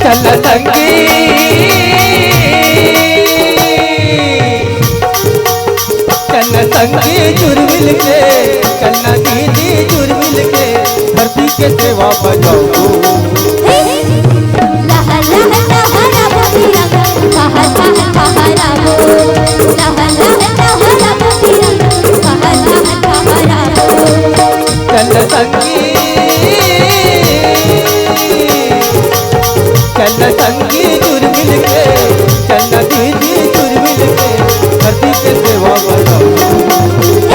चल संगी चल संगी जुर्मिल के चलना दीदी जुर्मिल के धरती के सेवा बजाओ चल संगी चल संगी जुर्मिल के चलना दीदी जुर्मिल के धरती के सेवा बजाओ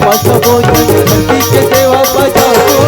धरती के सेवा बजाओ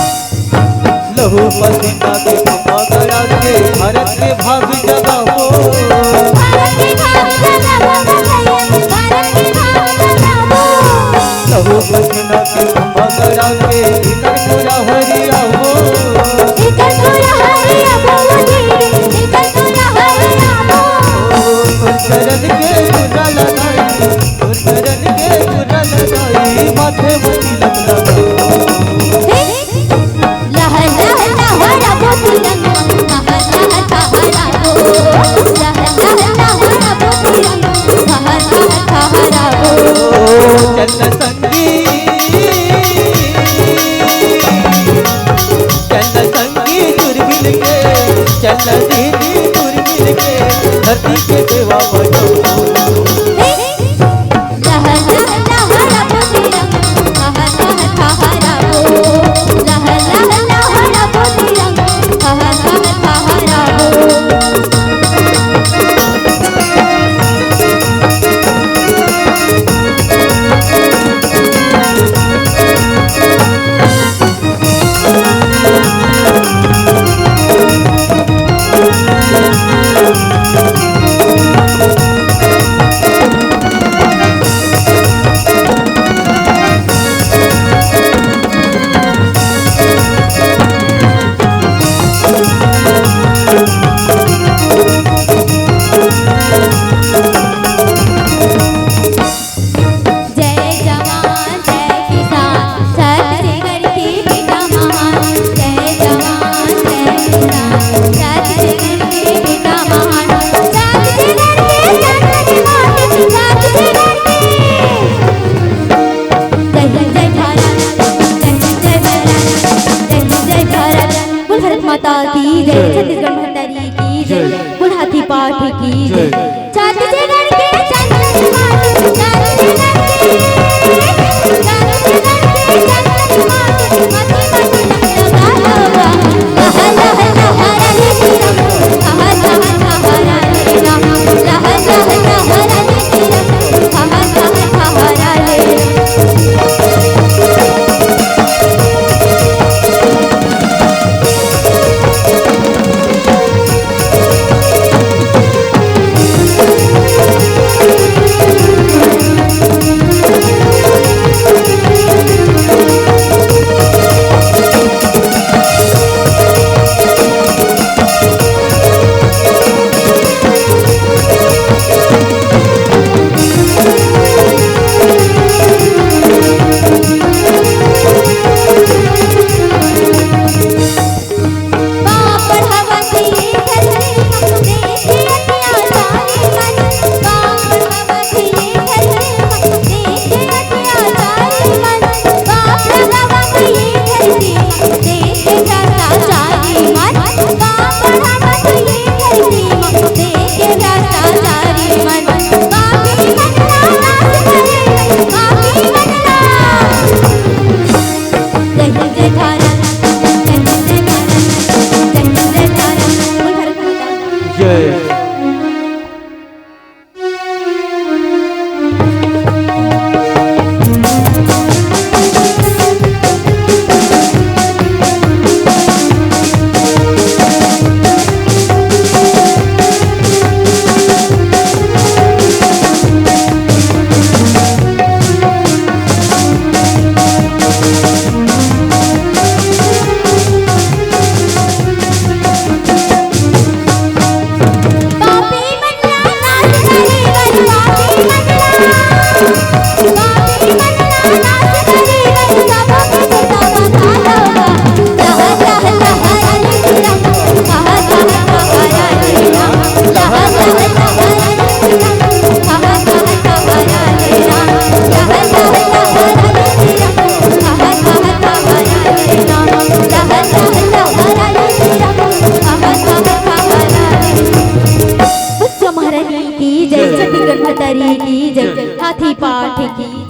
लहू पसीना के करा के भारत के भाग जगाओ लहू पसीना के करा के इधर पूरा हरियाओ चरण के पूरा लगाई चरण के पूरा लगाई माथे में तिलक लगाओ चल संगी चल संगी जुर्मिल के चल दीदी जुर्मिल के धरती के सेवा बजाओ जय, छत्तीसगढ़ महतारी की जय, बुढ़ाती पाठ की जय। छत्तीसगढ़ के चंदन माटी, छत्तीसगढ़ के चंदन माटी, माटी माटी लगा लगा, लह लह लहरा रे तिरंगा, लह लह लहरा रे राम, लह लह लहरा रे तिरंगा, लह लह लहरा रे। छत्तीसगढ़ महतारी की जय, हाथी पाठ की